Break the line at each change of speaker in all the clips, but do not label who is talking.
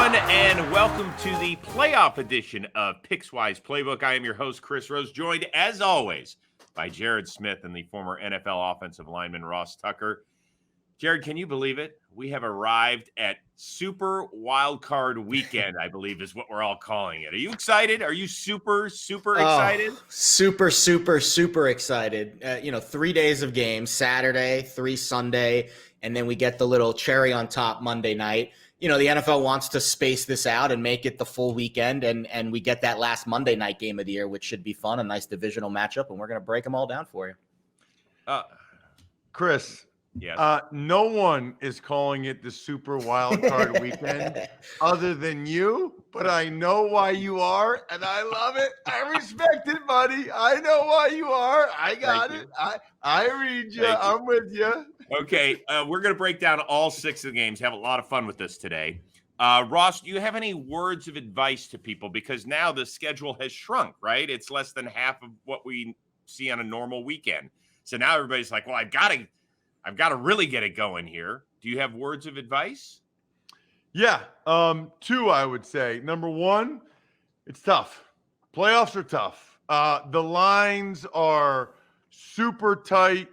everyone, and welcome to the playoff edition of Pickswise Playbook. I am your host, Chris Rose, joined, as always, by Jared Smith and the former NFL offensive lineman Ross Tucker. Jared, can you believe it? We have arrived at Super Wildcard Weekend, I believe is what we're all calling it. Are you excited? Are you super excited?
Super excited. 3 days of games, Saturday, 3 Sunday, and then we get the little cherry on top Monday night. The NFL wants to space this out and make it the full weekend, and we get that last Monday night game of the year, which should be fun, a nice divisional matchup, and we're going to break them all down for you.
Chris,
yes.
No one is calling it the Super Wildcard Weekend other than you, but I know why you are, and I love it. I respect it, buddy. I know why you are. I got it. I read you. I'm with you.
Okay, we're going to break down all 6 of the games, have a lot of fun with this today. Ross, do you have any words of advice to people? Because now the schedule has shrunk, right? It's less than half of what we see on a normal weekend. So now everybody's like, well, I've got to really get it going here. Do you have words of advice?
Yeah, 2, I would say. Number 1, it's tough. Playoffs are tough. The lines are super tight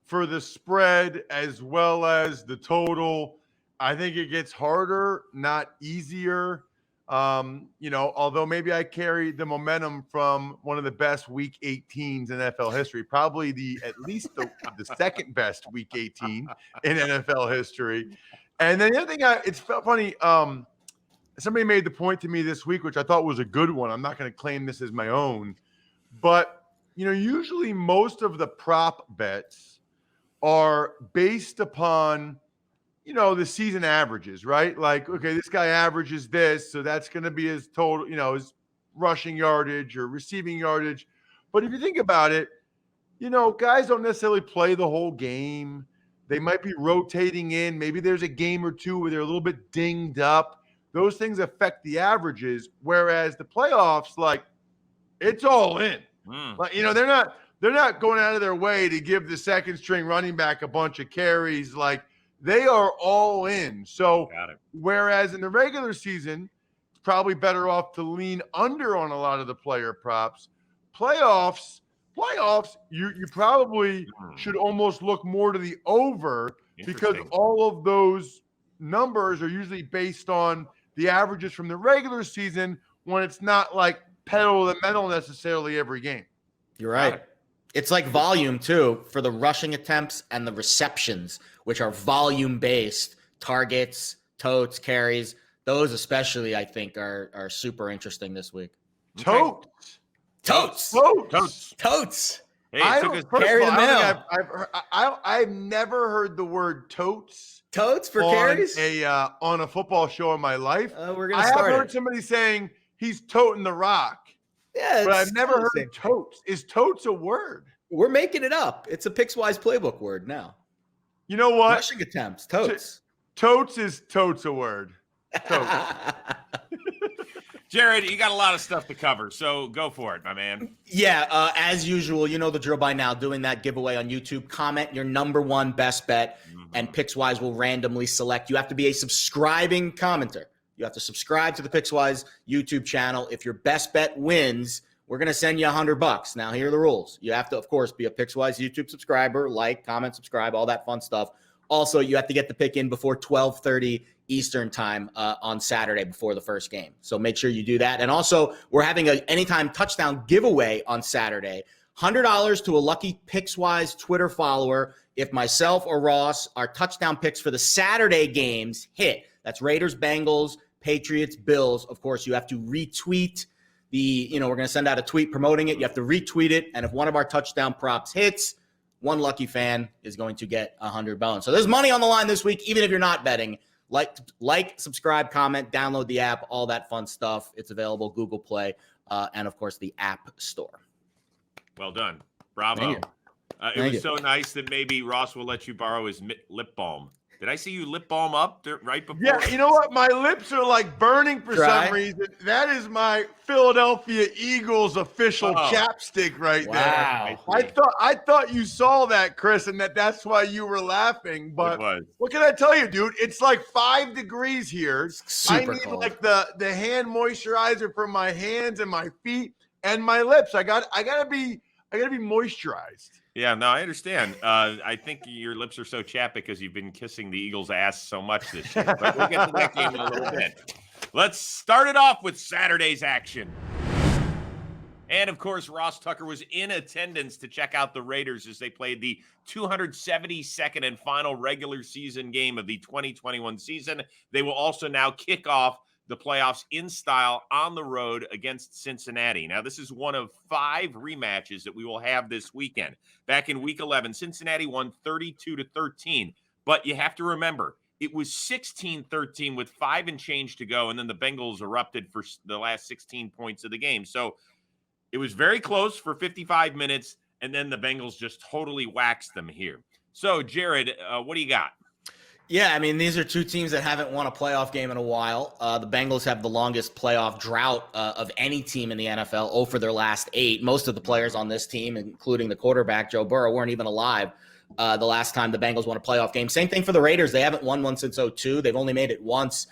for the spread as well as the total. I think it gets harder, not easier. Although maybe I carry the momentum from one of the best Week 18s in NFL history, probably at least the second best Week 18 in NFL history. And then the other thing, it's funny. Somebody made the point to me this week, which I thought was a good one. I'm not going to claim this as my own, but usually most of the prop bets are based upon the season averages, right? Like, okay, this guy averages this, so that's going to be his total, his rushing yardage or receiving yardage. But if you think about it, guys don't necessarily play the whole game. They might be rotating in. Maybe there's a game or two where they're a little bit dinged up. Those things affect the averages, whereas the playoffs, like, it's all in. Like, they're not going out of their way to give the second string running back a bunch of carries. Like, they are all in. So whereas in the regular season, it's probably better off to lean under on a lot of the player props. Playoffs, you probably should almost look more to the over, because all of those numbers are usually based on the averages from the regular season, when it's not like pedal to the metal necessarily every game.
You're right. It's like volume, too, for the rushing attempts and the receptions, which are volume-based. Targets, totes, carries. Those especially, I think, are super interesting this week.
Totes.
Hey,
I've never heard the word totes.
Totes for carries?
On a football show in my life.
We're going to start.
I have heard somebody saying he's toting the rock.
Yeah,
but I've never heard totes. Is totes a word?
We're making it up. It's a Pickswise Playbook word now.
You know what?
Rushing attempts. Totes.
Totes a word. Totes.
Jared, you got a lot of stuff to cover, so go for it, my man.
Yeah, as usual, you know the drill by now. Doing that giveaway on YouTube. Comment your number 1 best bet, and Pickswise will randomly select. You have to be a subscribing commenter. You have to subscribe to the Pickswise YouTube channel. If your best bet wins, we're going to send you $100. Now, here are the rules. You have to, of course, be a Pickswise YouTube subscriber, like, comment, subscribe, all that fun stuff. Also, you have to get the pick in before 12:30 Eastern time on Saturday before the first game. So make sure you do that. And also, we're having an anytime touchdown giveaway on Saturday. $100 to a lucky Pickswise Twitter follower if myself or Ross, our touchdown picks for the Saturday games hit. That's Raiders, Bengals, Patriots, Bills. Of course, you have to retweet we're going to send out a tweet promoting it. You have to retweet it. And if one of our touchdown props hits, one lucky fan is going to get $100. So there's money on the line this week, even if you're not betting. Like, subscribe, comment, download the app, all that fun stuff. It's available Google Play and, of course, the App Store.
Well done. Bravo.
Thank you.
It was so nice that maybe Ross will let you borrow his lip balm Did I see you lip balm up right before?
Yeah, you know what? My lips are like burning for
Try.
some reason. That is my Philadelphia Eagles official chapstick right
Wow.
there. I thought you saw that, Chris, and that's why you were laughing. But what can I tell you, dude? It's like 5 degrees here.
Super
I need
cold.
like the hand moisturizer for my hands and my feet and my lips. I gotta be moisturized.
Yeah, no, I understand. I think your lips are so chapped because you've been kissing the Eagles' ass so much this year. But we'll get to that game in a little bit. Let's start it off with Saturday's action. And, of course, Ross Tucker was in attendance to check out the Raiders as they played the 272nd and final regular season game of the 2021 season. They will also now kick off the playoffs in style on the road against Cincinnati. Now, this is one of 5 rematches that we will have this weekend. Back in Week 11, Cincinnati won 32-13. But you have to remember, it was 16-13 with 5 and change to go, and then the Bengals erupted for the last 16 points of the game. So it was very close for 55 minutes, and then the Bengals just totally waxed them here. So, Jared, what do you got?
Yeah, I mean, these are 2 teams that haven't won a playoff game in a while. The Bengals have the longest playoff drought of any team in the NFL, for their last 8. Most of the players on this team, including the quarterback, Joe Burrow, weren't even alive the last time the Bengals won a playoff game. Same thing for the Raiders. They haven't won one since 2002. They've only made it once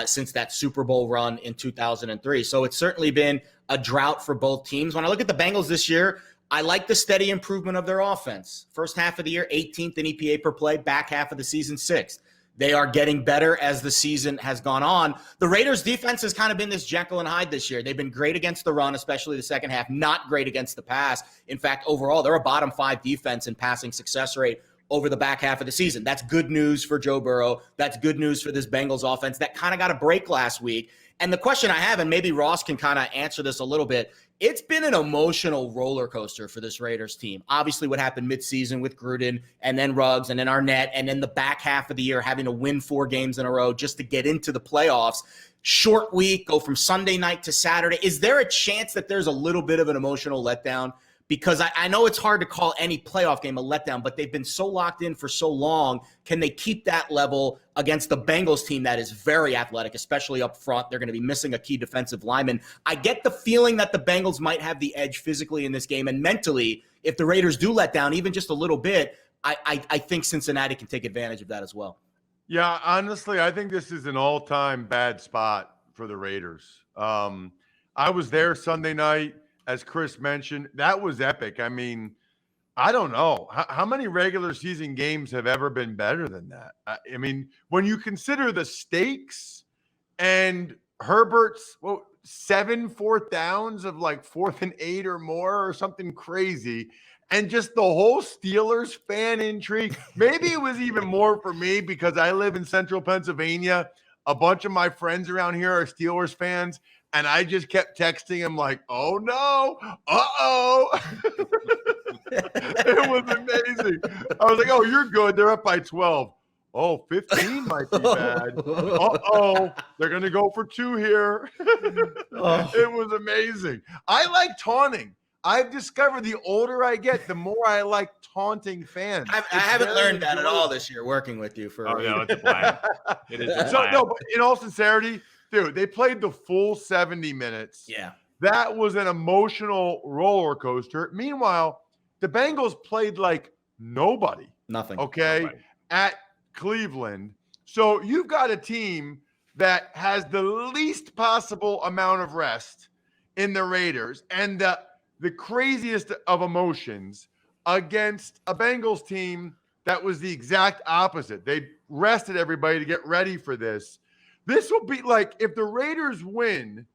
since that Super Bowl run in 2003. So it's certainly been a drought for both teams. When I look at the Bengals this year, I like the steady improvement of their offense. First half of the year, 18th in EPA per play. Back half of the season, 6th. They are getting better as the season has gone on. The Raiders' defense has kind of been this Jekyll and Hyde this year. They've been great against the run, especially the second half, not great against the pass. In fact, overall, they're a bottom 5 defense in passing success rate over the back half of the season. That's good news for Joe Burrow. That's good news for this Bengals offense that kind of got a break last week. And the question I have, and maybe Ross can kind of answer this a little bit, it's been an emotional roller coaster for this Raiders team. Obviously, what happened midseason with Gruden and then Ruggs and then Arnett and then the back half of the year having to win 4 games in a row just to get into the playoffs. Short week, go from Sunday night to Saturday. Is there a chance that there's a little bit of an emotional letdown? Because I know it's hard to call any playoff game a letdown, but they've been so locked in for so long. Can they keep that level against the Bengals team that is very athletic, especially up front? They're going to be missing a key defensive lineman. I get the feeling that the Bengals might have the edge physically in this game. And mentally, if the Raiders do let down even just a little bit, I think Cincinnati can take advantage of that as well.
Yeah, honestly, I think this is an all-time bad spot for the Raiders. I was there Sunday night. As Chris mentioned, that was epic. I mean, I don't know. How many regular season games have ever been better than that? I mean, when you consider the stakes and Herbert's 7 4th downs of like 4th and 8 or more or something crazy, and just the whole Steelers fan intrigue. Maybe it was even more for me because I live in central Pennsylvania. A bunch of my friends around here are Steelers fans. And I just kept texting him like, oh, no, uh-oh. It was amazing. I was like, oh, you're good. They're up by 12. Oh, 15 might be bad. Uh-oh, they're going to go for 2 here. It was amazing. I like taunting. I've discovered the older I get, the more I like taunting fans.
I haven't learned that at all this year working with you.
No, it's a blast. It is a blast.
So, no, but in all sincerity, dude, they played the full 70 minutes.
Yeah.
That was an emotional roller coaster. Meanwhile, the Bengals played like nobody.
Nothing.
Okay.
Nobody.
At Cleveland. So you've got a team that has the least possible amount of rest in the Raiders and the craziest of emotions against a Bengals team that was the exact opposite. They rested everybody to get ready for this. This will be like if the Raiders win,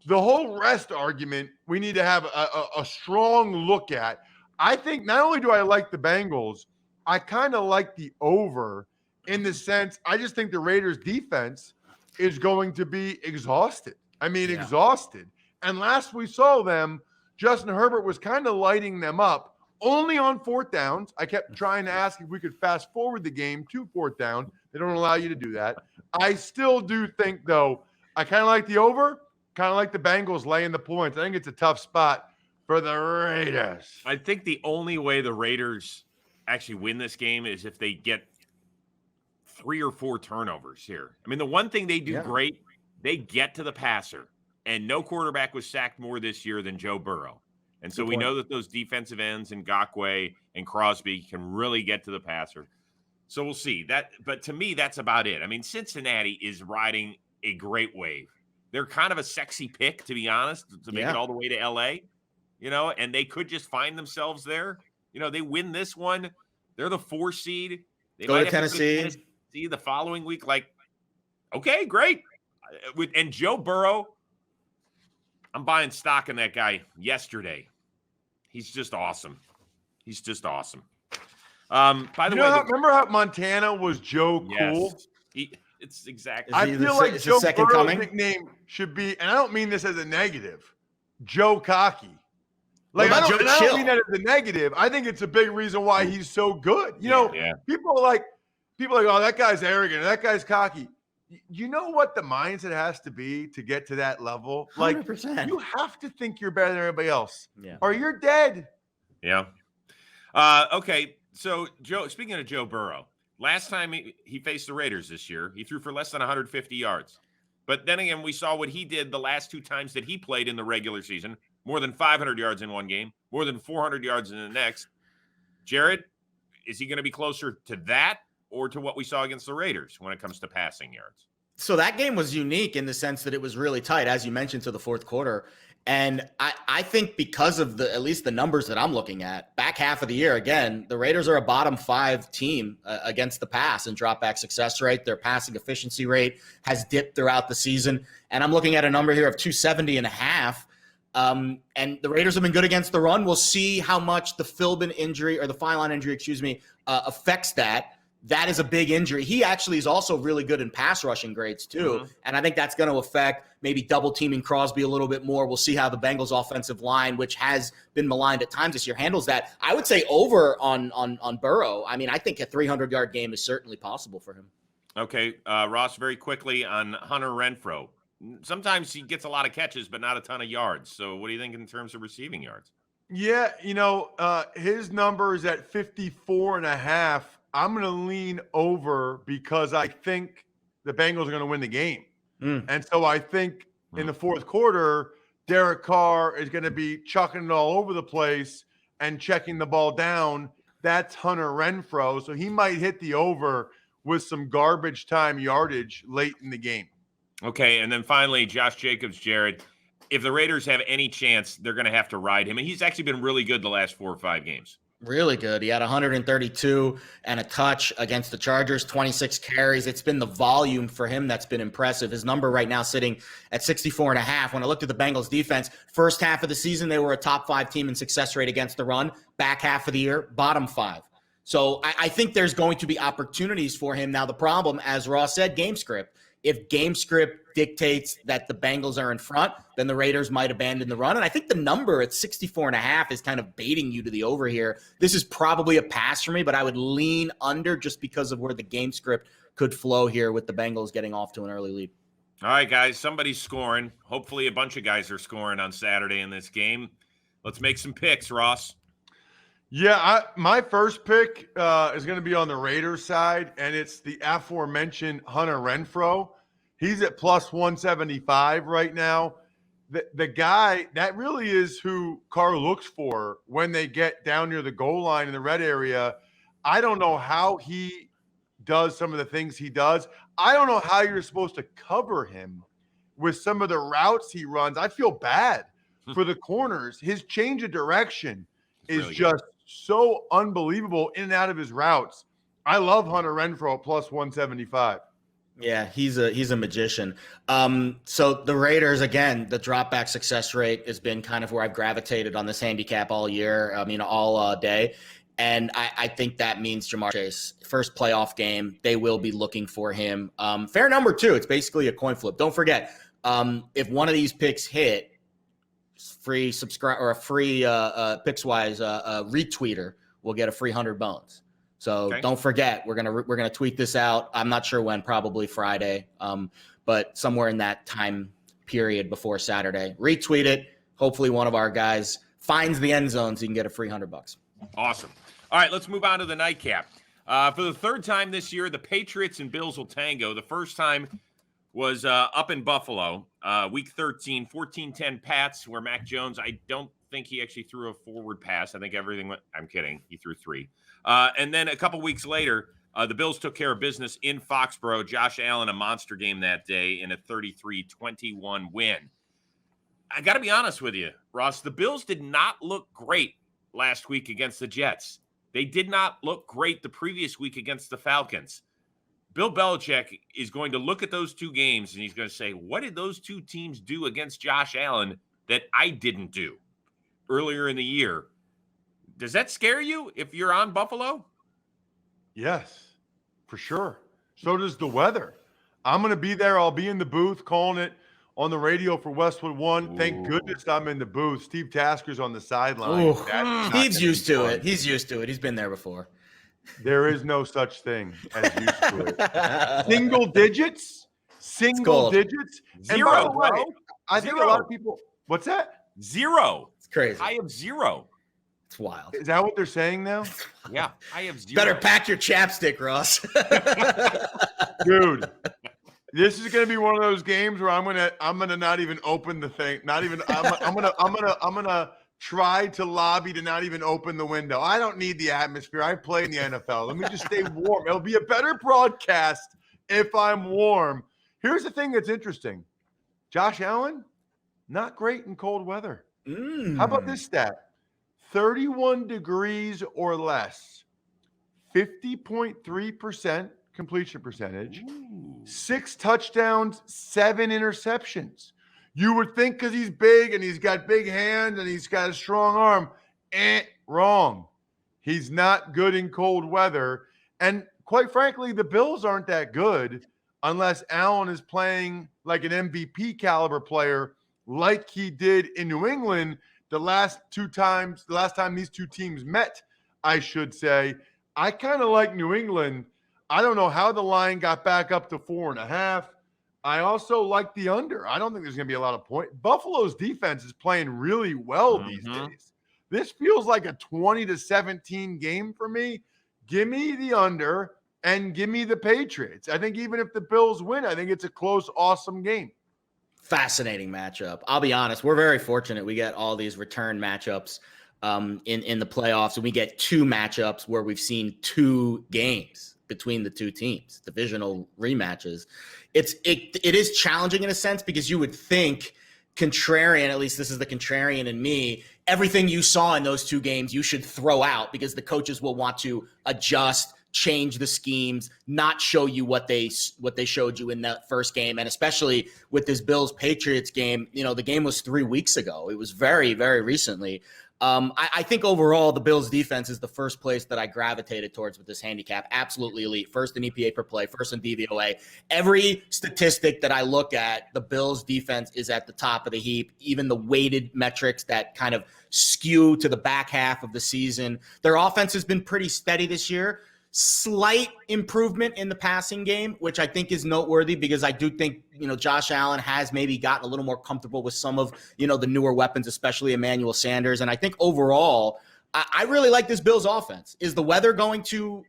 the whole rest argument we need to have a strong look at. I think not only do I like the Bengals, I kind of like the over in the sense I just think the Raiders defense is going to be exhausted. I mean, exhausted. And last we saw them, Justin Herbert was kind of lighting them up only on 4th downs. I kept trying to ask if we could fast forward the game to 4th down. They don't allow you to do that. I still do think, though, I kind of like the over, kind of like the Bengals laying the points. I think it's a tough spot for the Raiders.
I think the only way the Raiders actually win this game is if they get 3 or 4 turnovers here. I mean, the one thing they do
Yeah.
great, they get to the passer. And no quarterback was sacked more this year than Joe Burrow. And so
Good
we
point.
know that those defensive ends and Ngakoue and Crosby can really get to the passer. So we'll see that. But to me, that's about it. I mean, Cincinnati is riding a great wave. They're kind of a sexy pick, to be honest, to make it all the way to LA, and they could just find themselves there. They win this one. They're the 4 seed. They
Go
might
to
have
Tennessee.
To go to Tennessee the following week. Like, okay, great. And Joe Burrow, I'm buying stock in that guy yesterday. He's just awesome. By the way,
remember how Montana was Joe Cool?
Yes, it's exactly.
I feel like Joe Burrow's nickname should be, and I don't mean this as a negative, Joe Cocky. Like, I don't mean that as a negative. I think it's a big reason why he's so good. People are like, oh, that guy's arrogant, that guy's cocky. You know what the mindset has to be to get to that level?
100%.
Like, you have to think you're better than everybody else,
Yeah.
or you're dead.
Yeah. Okay. So, speaking of Joe Burrow, last time he faced the Raiders this year, he threw for less than 150 yards. But then again, we saw what he did the last 2 times that he played in the regular season. More than 500 yards in one game, more than 400 yards in the next. Jared, is he going to be closer to that or to what we saw against the Raiders when it comes to passing yards?
So that game was unique in the sense that it was really tight, as you mentioned, to the fourth quarter. And I think because of at least the numbers that I'm looking at, back half of the year, again, the Raiders are a bottom 5 team against the pass and drop back success rate. Their passing efficiency rate has dipped throughout the season. And I'm looking at a number here of 270.5. And the Raiders have been good against the run. We'll see how much the Philbin injury, or the Philon injury, affects that. That is a big injury. He actually is also really good in pass rushing grades too. Mm-hmm. And I think that's going to affect maybe double teaming Crosby a little bit more. We'll see how the Bengals offensive line, which has been maligned at times this year, handles that. I would say over on Burrow. I mean, I think a 300-yard game is certainly possible for him.
Okay. Ross, very quickly on Hunter Renfrow. Sometimes he gets a lot of catches, but not a ton of yards. So what do you think in terms of receiving yards?
Yeah, his number is at 54.5. I'm going to lean over because I think the Bengals are going to win the game. And so I think in the fourth quarter, Derek Carr is going to be chucking it all over the place and checking the ball down. That's Hunter Renfrow. So he might hit the over with some garbage time yardage late in the game.
Okay, and then finally, Josh Jacobs, Jared, if the Raiders have any chance, they're going to have to ride him. And he's actually been really good the last 4 or 5 games.
Really good. He had 132 and a touch against the Chargers, 26 carries. It's been the volume for him that's been impressive. His number right now sitting at 64.5. When I looked at the Bengals defense, first half of the season, they were a top 5 team in success rate against the run. Back half of the year, bottom 5. So I think there's going to be opportunities for him. Now, the problem, as Ross said, game script. If game script dictates that the Bengals are in front, then the Raiders might abandon the run. And I think the number at 64.5 is kind of baiting you to the over here. This is probably a pass for me, but I would lean under just because of where the game script could flow here with the Bengals getting off to an early lead.
All right, guys, somebody's scoring. Hopefully a bunch of guys are scoring on Saturday in this game. Let's make some picks, Ross.
Yeah, my first pick is going to be on the Raiders side, and it's the aforementioned Hunter Renfrow. He's at plus 175 right now. The guy, that really is who Carr looks for when they get down near the goal line in the red area. I don't know how he does some of the things he does. I don't know how you're supposed to cover him with some of the routes he runs. I feel bad for the corners. His change of direction is really just so unbelievable in and out of his routes. I love Hunter Renfrow plus 175.
Yeah, he's a magician. So the Raiders, again, the drop back success rate has been kind of where I've gravitated on this handicap all year. I mean, all day. And I think that means Jamar Chase, first playoff game, they will be looking for him. Fair number too. It's basically a coin flip. Don't forget, if one of these picks hit, free subscribe or a free Pickswise retweeter will get a free 100 bones. So Don't forget, we're gonna tweet this out. I'm not sure when, probably Friday, but somewhere in that time period before Saturday. Retweet it. Hopefully, one of our guys finds the end zone so you can get a free $100.
Awesome. All right, let's move on to the nightcap. For the third time this year, the Patriots and Bills will tango. The first time was up in Buffalo, week 13, 14-10 Pats, where Mac Jones, I don't think he actually threw a forward pass. I think everything went, I'm kidding. He threw 3. And then a couple weeks later, the Bills took care of business in Foxborough. Josh Allen, a monster game that day in a 33-21 win. I got to be honest with you, Ross, the Bills did not look great last week against the Jets. They did not look great the previous week against the Falcons. Bill Belichick is going to look at those two games and he's going to say, what did those two teams do against Josh Allen that I didn't do earlier in the year? Does that scare you if you're on Buffalo?
Yes, for sure. So does the weather. I'm going to be there. I'll be in the booth calling it on the radio for Westwood One. Thank goodness I'm in the booth. Steve Tasker's on the sideline.
He's used to it. He's used to it. He's been there before.
There is no such thing as used to it. Single digits? Single digits?
Zero,
and by the way,
bro.
I think a lot of people – what's that?
0.
It's crazy.
I have 0.
It's wild.
Is that what they're saying now?
Yeah, I have 0.
Better pack your chapstick, Ross.
Dude, this is gonna be one of those games where I'm gonna not even open the thing. Not even I'm gonna try to lobby to not even open the window. I don't need the atmosphere. I play in the NFL. Let me just stay warm. It'll be a better broadcast if I'm warm. Here's the thing that's interesting. Josh Allen, not great in cold weather. How about this stat? 31 degrees or less, 50.3% completion percentage, 6 touchdowns, 7 interceptions. You would think because he's big and he's got big hands and he's got a strong arm. Wrong. He's not good in cold weather. And quite frankly, the Bills aren't that good unless Allen is playing like an MVP caliber player like he did in New England the last time these two teams met, I should say. I kind of like New England. I don't know how the line got back up to 4.5. I also like the under. I don't think there's going to be a lot of points. Buffalo's defense is playing really well these days. This feels like a 20-17 game for me. Give me the under and give me the Patriots. I think even if the Bills win, I think it's a close, awesome game.
Fascinating matchup. I'll be honest. We're very fortunate. We get all these return matchups in the playoffs, and we get 2 matchups where we've seen 2 games between the 2 teams, divisional rematches. It is challenging in a sense because you would think contrarian, at least this is the contrarian in me, everything you saw in those 2 games you should throw out because the coaches will want to adjust, change the schemes, not show you what they showed you in that first game. And especially with this Bills Patriots game, the game was 3 weeks ago. It was very, very recently. I think overall the Bills defense is the first place that I gravitated towards with this handicap. Absolutely elite. First in EPA per play, first in DVOA. Every statistic that I look at, the Bills defense is at the top of the heap. Even the weighted metrics that kind of skew to the back half of the season. Their offense has been pretty steady this year. Slight improvement in the passing game, which I think is noteworthy because I do think, Josh Allen has maybe gotten a little more comfortable with some of, the newer weapons, especially Emmanuel Sanders. And I think overall, I really like this Bills offense. Is the weather going to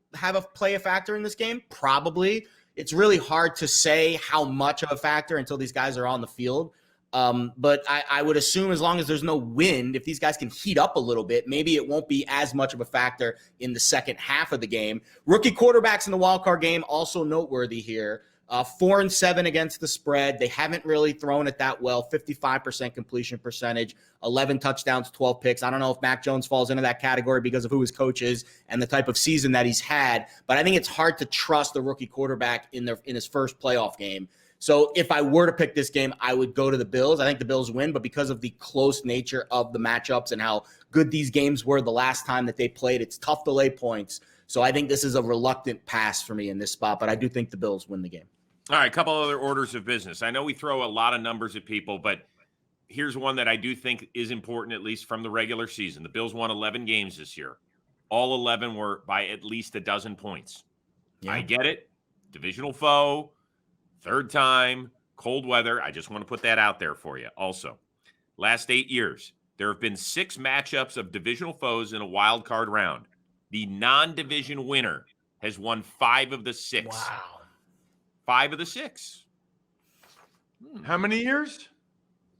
play a factor in this game? Probably. It's really hard to say how much of a factor until these guys are on the field. But I would assume as long as there's no wind, if these guys can heat up a little bit, maybe it won't be as much of a factor in the second half of the game. Rookie quarterbacks in the wildcard game, also noteworthy here. 4-7 against the spread. They haven't really thrown it that well. 55% completion percentage, 11 touchdowns, 12 picks. I don't know if Mac Jones falls into that category because of who his coach is and the type of season that he's had. But I think it's hard to trust the rookie quarterback in his first playoff game. So if I were to pick this game, I would go to the Bills. I think the Bills win, but because of the close nature of the matchups and how good these games were the last time that they played, it's tough to lay points. So I think this is a reluctant pass for me in this spot, but I do think the Bills win the game.
All right, a couple other orders of business. I know we throw a lot of numbers at people, but here's one that I do think is important, at least from the regular season. The Bills won 11 games this year. All 11 were by at least a dozen points. Yeah. I get it. Divisional foe. Third time, cold weather. I just want to put that out there for you. Also, last 8 years, there have been 6 matchups of divisional foes in a wild card round. The non-division winner has won 5 of the 6.
Wow.
5 of the 6.
How many years?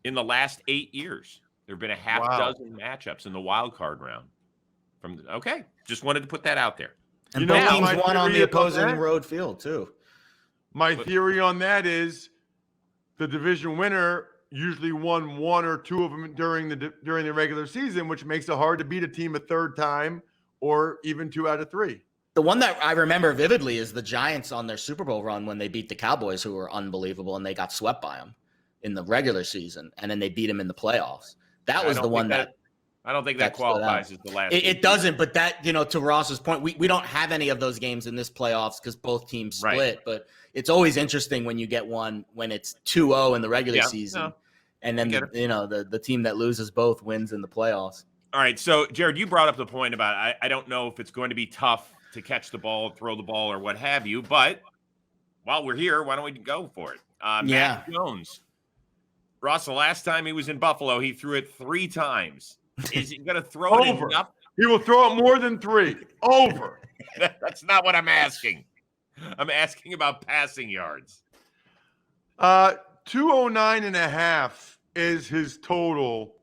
In the last 8 years. There have been a half dozen matchups in the wild card round. Okay, just wanted to put that out there.
And both teams won on the opposing road field, too.
My theory on that is the division winner usually won 1 or 2 of them during the regular season, which makes it hard to beat a team a third time or even 2 out of 3.
The one that I remember vividly is the Giants on their Super Bowl run when they beat the Cowboys, who were unbelievable, and they got swept by them in the regular season, and then they beat them in the playoffs. That was the one that
I don't think that qualifies as the last.
It doesn't, but that, to Ross's point, we don't have any of those games in this playoffs because both teams split. Right. But it's always interesting when you get one when it's 2-0 in the regular season, and then the team that loses both wins in the playoffs.
All right, so Jared, you brought up the point about I don't know if it's going to be tough to catch the ball, throw the ball, or what have you. But while we're here, why don't we go for it? Mac Jones. Ross, the last time he was in Buffalo, he threw it 3 times. Is he going to throw it enough?
He will throw it more than 3. Over.
That's not what I'm asking. I'm asking about passing yards.
209.5 is his total.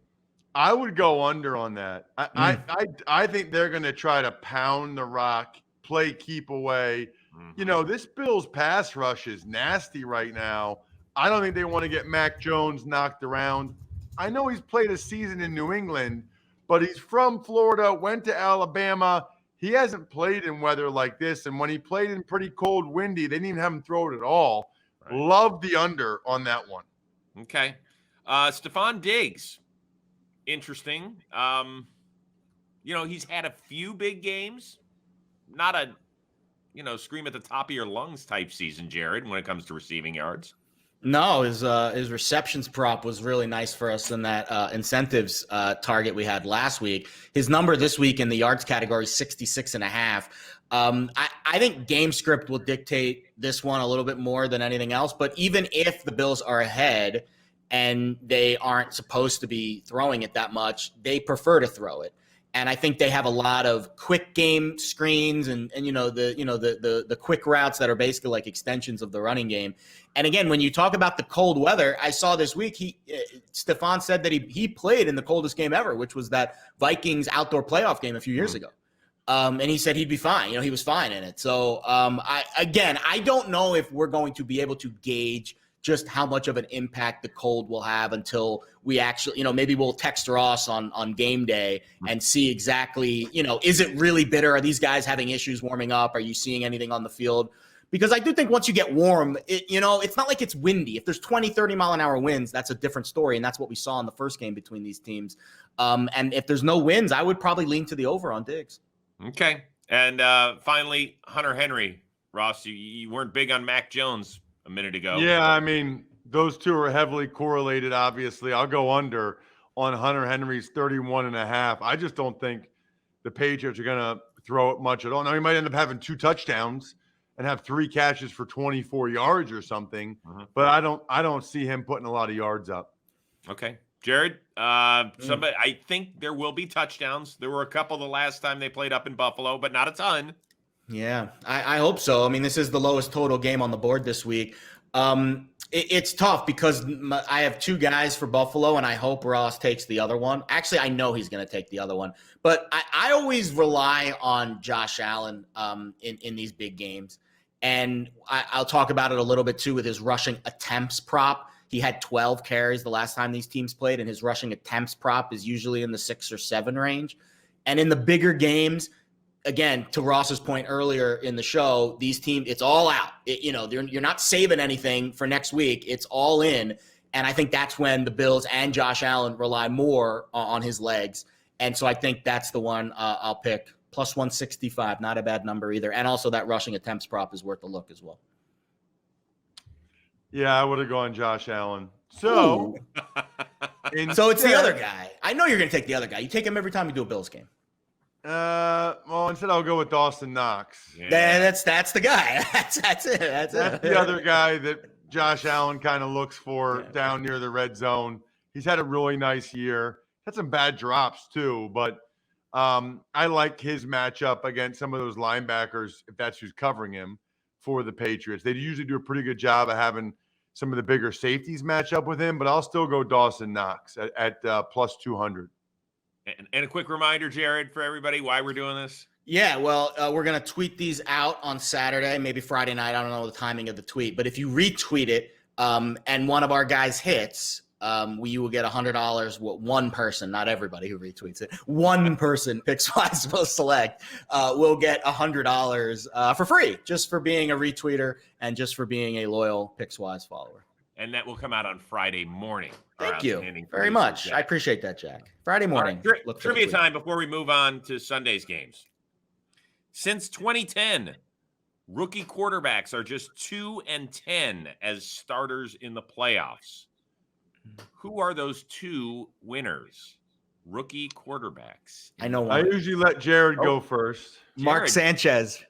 I would go under on that. I think they're going to try to pound the rock, play keep away. Mm-hmm. This Bills pass rush is nasty right now. I don't think they want to get Mac Jones knocked around. I know he's played a season in New England, but he's from Florida, went to Alabama. He hasn't played in weather like this. And when he played in pretty cold, windy, they didn't even have him throw it at all. Right. Love the under on that one.
Okay. Stephon Diggs. Interesting. He's had a few big games. Not a, scream at the top of your lungs type season, Jared, when it comes to receiving yards.
No, his receptions prop was really nice for us in that incentives target we had last week. His number this week in the yards category is 66.5. I think game script will dictate this one a little bit more than anything else. But even if the Bills are ahead and they aren't supposed to be throwing it that much, they prefer to throw it. And I think they have a lot of quick game screens and the quick routes that are basically like extensions of the running game. And again, when you talk about the cold weather, I saw this week Stephon said that he played in the coldest game ever, which was that Vikings outdoor playoff game a few years ago. And he said he'd be fine. He was fine in it. So I don't know if we're going to be able to gauge just how much of an impact the cold will have until we actually, maybe we'll text Ross on game day and see exactly, is it really bitter? Are these guys having issues warming up? Are you seeing anything on the field? Because I do think once you get warm, it's not like it's windy. If there's 20, 30 mile an hour winds, that's a different story. And that's what we saw in the first game between these teams. And if there's no winds, I would probably lean to the over on Diggs.
Okay. And finally, Hunter Henry. Ross, you weren't big on Mac Jones a minute ago.
Yeah, I mean, those two are heavily correlated, obviously. I'll go under on Hunter Henry's 31.5. I just don't think the Patriots are going to throw it much at all. Now, he might end up having 2 touchdowns and have 3 catches for 24 yards or something, but I don't see him putting a lot of yards up.
Okay. Jared, I think there will be touchdowns. There were a couple the last time they played up in Buffalo, but not a ton.
Yeah, I hope so. I mean, this is the lowest total game on the board this week. It's tough because I have 2 guys for Buffalo, and I hope Ross takes the other one. Actually, I know he's going to take the other one. But I always rely on Josh Allen in these big games. And I'll talk about it a little bit, too, with his rushing attempts prop. He had 12 carries the last time these teams played, and his rushing attempts prop is usually in the 6 or 7 range. And in the bigger games, again, to Ross's point earlier in the show, these teams, it's all out. You're not saving anything for next week. It's all in. And I think that's when the Bills and Josh Allen rely more on his legs. And so I think that's the one I'll pick. Plus 165, not a bad number either. And also that rushing attempts prop is worth a look as well.
Yeah, I would have gone Josh Allen. So
so it's the other guy. I know you're going to take the other guy. You take him every time you do a Bills game.
Instead I'll go with Dawson Knox.
Yeah, that's the guy. That's it. That's
the other guy that Josh Allen kind of looks for down near the red zone. He's had a really nice year. Had some bad drops too, but I like his matchup against some of those linebackers, if that's who's covering him for the Patriots. They usually do a pretty good job of having some of the bigger safeties match up with him, but I'll still go Dawson Knox at plus 200.
And a quick reminder, Jared, for everybody, why we're doing this.
Yeah, well, we're going to tweet these out on Saturday, maybe Friday night. I don't know the timing of the tweet. But if you retweet it and one of our guys hits, you will get $100. One person, not everybody who retweets it, one person, Pickswise will select, will get $100 for free, just for being a retweeter and just for being a loyal Pickswise follower.
And that will come out on Friday morning.
Thank you very much.
Jack.
I appreciate that, Jack. Friday morning.
Right. Trivia time before we move on to Sunday's games. Since 2010, rookie quarterbacks are just 2-10 as starters in the playoffs. Who are those two winners? Rookie quarterbacks.
I know
I
one.
usually let Jared go first.
Mark Sanchez,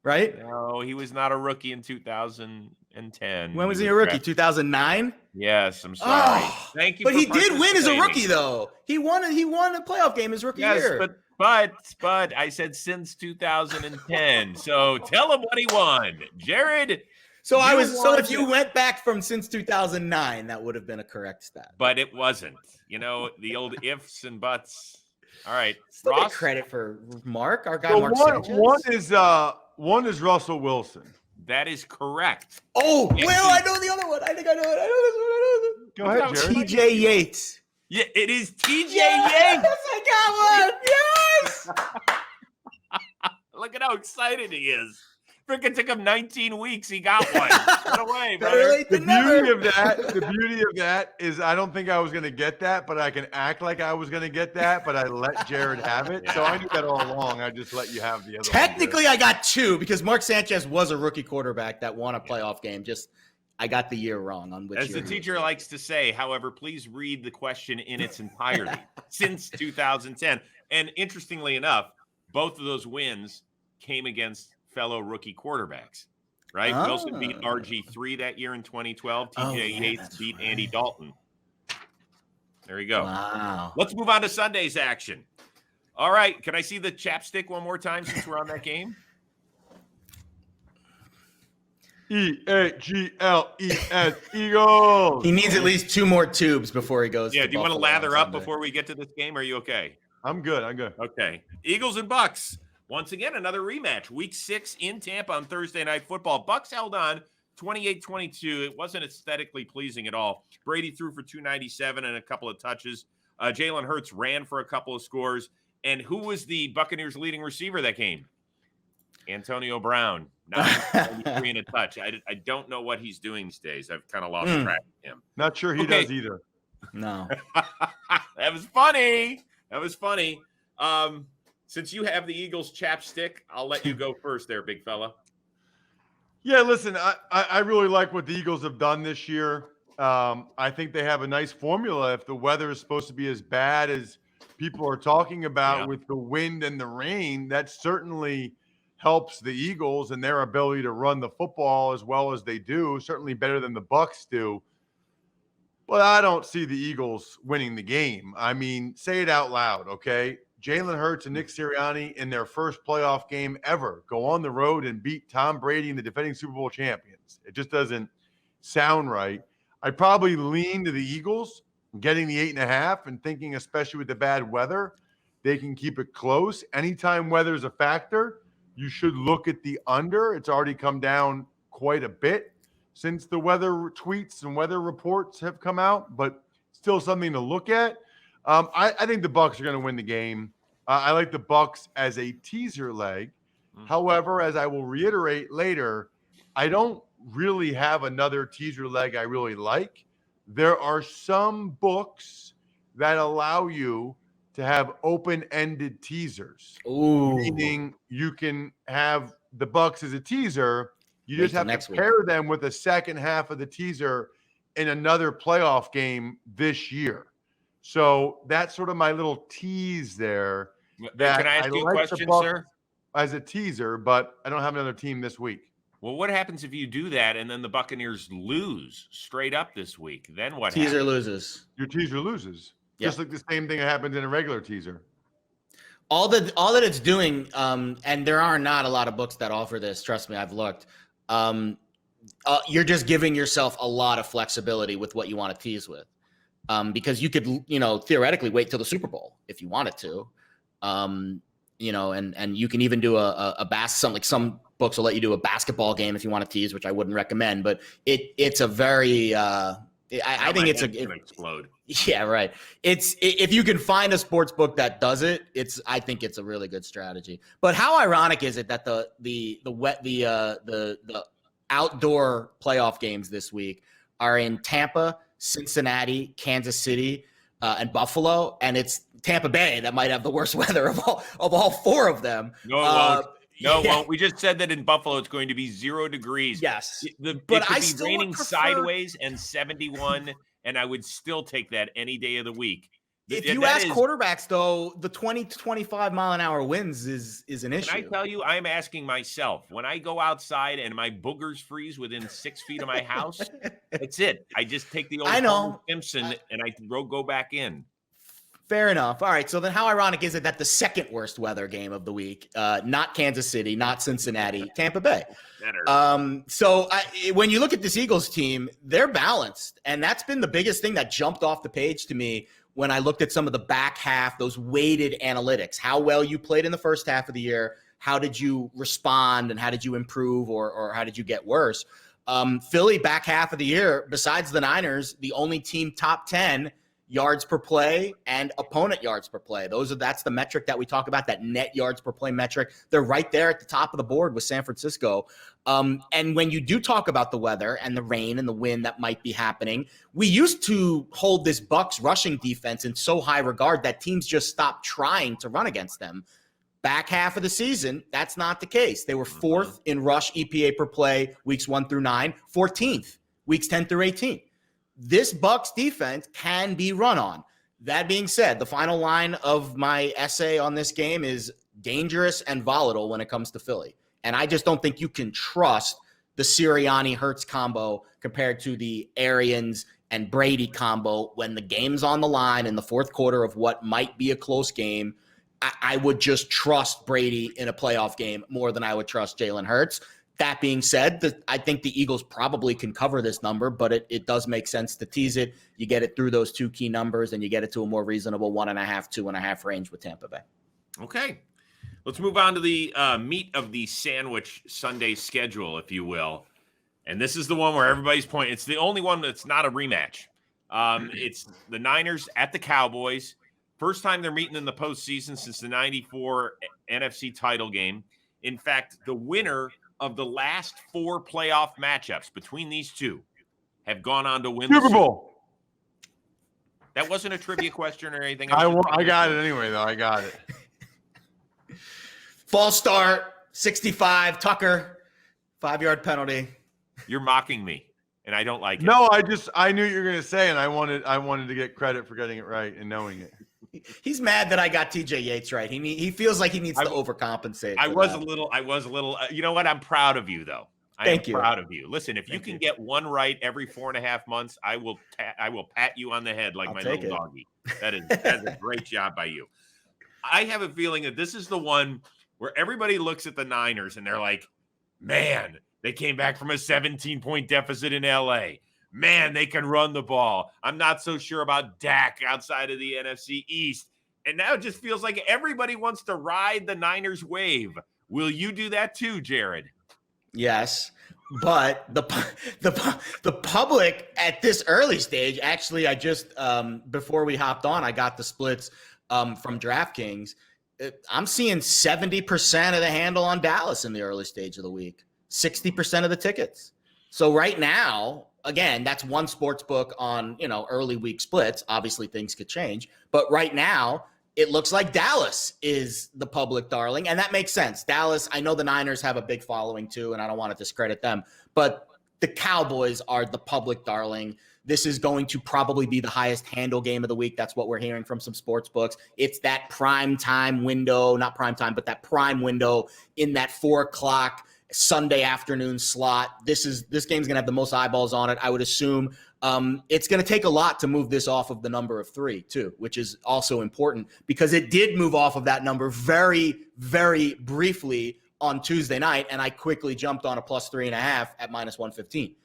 right?
No, he was not a rookie in 2010.
When was he a rookie? 2009?
Yes, I'm sorry.
Oh,
Thank you.
But
for
he did win as a
participating.
rookie, though. He won a playoff game his rookie year.
But I said since 2010. So tell him what he won, Jared.
So if you went back from since 2009, that would have been a correct stat.
But it wasn't. You know, the old ifs and buts. All right,
Still get
Ross.
credit for Mark, our guy
So
Mark Sanchez.
one is Russell Wilson.
That is correct.
Oh, well, I know the other one. I think I know it. I know this one.
Go ahead, Jared.
TJ Yates.
Yeah, it is TJ
Yes,
Yates.
I got one. Yes.
Look at how excited he is. Freaking took him 19 weeks. He got one. Get away,
Better
brother.
late
The
than never.
beauty of that is I don't think I was going to get that, but I can act like I was going to get that, but I let Jared have it. So I knew that all along. I just let you have the other
Technically, I got two because Mark Sanchez was a rookie quarterback that won a playoff game. Just I got the year wrong on which
As
year
the
he
teacher
was.
likes to say, however, please read the question in its entirety. Since 2010. And interestingly enough, both of those wins came against fellow rookie quarterbacks, right?
Oh.
Wilson beat RG3 that year in 2012. TJ
Oh, yeah,
Yates
that's
beat
right.
Andy Dalton. There you go.
Wow.
Let's move on to Sunday's action. All right. Can I see the chapstick one more time since we're on that game?
EAGLES Eagles.
He needs at least two more tubes before he goes.
Yeah.
to
Do you want to
Buffalo on
lather up
Sunday.
before we get to this game? Are you okay?
I'm good.
Okay. Eagles and Bucks. Once again, another rematch. Week 6 in Tampa on Thursday Night Football. Bucks held on 28-22. It wasn't aesthetically pleasing at all. Brady threw for 297 and a couple of touches. Jalen Hurts ran for a couple of scores. And who was the Buccaneers' leading receiver that game? Antonio Brown. 93 and a touch. I don't know what he's doing these days. I've kind of lost track of him.
Not sure he does either.
No.
That was funny. Since you have the Eagles chapstick, I'll let you go first there, big fella.
Yeah, listen, I really like what the Eagles have done this year. I think they have a nice formula. If the weather is supposed to be as bad as people are talking about with the wind and the rain, that certainly helps the Eagles and their ability to run the football as well as they do, certainly better than the Bucks do. But I don't see the Eagles winning the game. I mean, say it out loud, okay? Jalen Hurts and Nick Sirianni in their first playoff game ever go on the road and beat Tom Brady and the defending Super Bowl champions. It just doesn't sound right. I'd probably lean to the Eagles getting the 8.5 and thinking, especially with the bad weather, they can keep it close. Anytime weather is a factor, you should look at the under. It's already come down quite a bit since the weather tweets and weather reports have come out, but still something to look at. I think the Bucks are going to win the game. I like the Bucks as a teaser leg. However, as I will reiterate later, I don't really have another teaser leg I really like. There are some books that allow you to have open-ended teasers.
Ooh.
Meaning you can have the Bucks as a teaser. You just have to
week.
pair them with the second half of the teaser in another playoff game this year. So that's sort of my little tease there.
Can I ask you a question, sir?
As a teaser, but I don't have another team this week.
Well, what happens if you do that and then the Buccaneers lose straight up this week? Then what
Teaser
happens?
loses.
Your teaser loses.
Yeah.
Just like the same thing that happens in a regular teaser.
all that it's doing, and there are not a lot of books that offer this. Trust me, I've looked. You're just giving yourself a lot of flexibility with what you want to tease with, because you could, theoretically wait till the Super Bowl if you wanted to, and you can even do some books will let you do a basketball game if you want to tease, which I wouldn't recommend. But it's a very I think it's
gonna explode.
Yeah, right. It's if you can find a sports book that does it, I think it's a really good strategy. But how ironic is it that the outdoor playoff games this week are in Tampa, Cincinnati, Kansas City, and Buffalo, and it's Tampa Bay that might have the worst weather of all four of them.
No, it won't. No, it won't. We just said that in Buffalo it's going to be 0 degrees.
Yes,
but it could be raining sideways and 71, and I would still take that any day of the week.
If you ask quarterbacks, though, the 20 to 25 mile an hour winds is an issue.
Can I tell you, I'm asking myself, when I go outside and my boogers freeze within 6 feet of my house, that's it. I just take the old Homer Simpson and I go back in.
Fair enough. All right. So then how ironic is it that the second worst weather game of the week, not Kansas City, not Cincinnati, Tampa Bay. When you look at this Eagles team, they're balanced. And that's been the biggest thing that jumped off the page to me when I looked at some of the back half, those weighted analytics, how well you played in the first half of the year, how did you respond, and how did you improve, or how did you get worse? Philly back half of the year, besides the Niners, the only team top 10 yards per play and opponent yards per play. That's the metric that we talk about, that net yards per play metric. They're right there at the top of the board with San Francisco. And when you do talk about the weather and the rain and the wind that might be happening, we used to hold this Bucs rushing defense in so high regard that teams just stopped trying to run against them. Back half of the season, that's not the case. They were 4th in rush EPA per play weeks 1 through 9, 14th weeks 10 through 18. This Bucs defense can be run on. That being said, the final line of my essay on this game is dangerous and volatile when it comes to Philly. And I just don't think you can trust the Sirianni-Hurts combo compared to the Arians and Brady combo when the game's on the line in the fourth quarter of what might be a close game. I would just trust Brady in a playoff game more than I would trust Jalen Hurts. That being said, I think the Eagles probably can cover this number, but it does make sense to tease it. You get it through those two key numbers, and you get it to a more reasonable 1.5, 2.5 range with Tampa Bay.
Okay. Let's move on to the meat of the sandwich Sunday schedule, if you will. And this is the one where everybody's pointing. It's the only one that's not a rematch. It's the Niners at the Cowboys. First time they're meeting in the postseason since the 94 NFC title game. In fact, the winner of the last 4 playoff matchups between these two have gone on to win
Super Bowl.
That wasn't a trivia question or anything.
I got it anyway, though. I got it.
False start, 65, Tucker, 5-yard penalty.
You're mocking me, and I don't like it.
No, I knew what you were going to say, and I wanted to get credit for getting it right and knowing it.
He's mad that I got TJ Yates right. He feels like he needs to overcompensate.
I was a little. You know what? I'm proud of you, though.
Thank you.
Proud of you. Listen, if you can get one right every 4.5 months, I will pat you on the head like my little doggy. That's a great job by you. I have a feeling that this is the one where everybody looks at the Niners and they're like, man, they came back from a 17-point deficit in LA. Man, they can run the ball. I'm not so sure about Dak outside of the NFC East. And now it just feels like everybody wants to ride the Niners wave. Will you do that too, Jared?
Yes, but the public at this early stage, actually, I just before we hopped on, I got the splits from DraftKings. I'm seeing 70% of the handle on Dallas in the early stage of the week, 60% of the tickets. So right now, again, that's one sports book on, early week splits. Obviously things could change, but right now it looks like Dallas is the public darling, and that makes sense. Dallas, I know the Niners have a big following too, and I don't want to discredit them, but the Cowboys are the public darling. This is going to probably be the highest handle game of the week. That's what we're hearing from some sports books. It's that prime time window, not prime time, but that prime window in that 4 o'clock Sunday afternoon slot. This game's going to have the most eyeballs on it. I would assume it's going to take a lot to move this off of the number of 3 too, which is also important because it did move off of that number very, very briefly on Tuesday night. And I quickly jumped on a plus 3.5 at minus 115.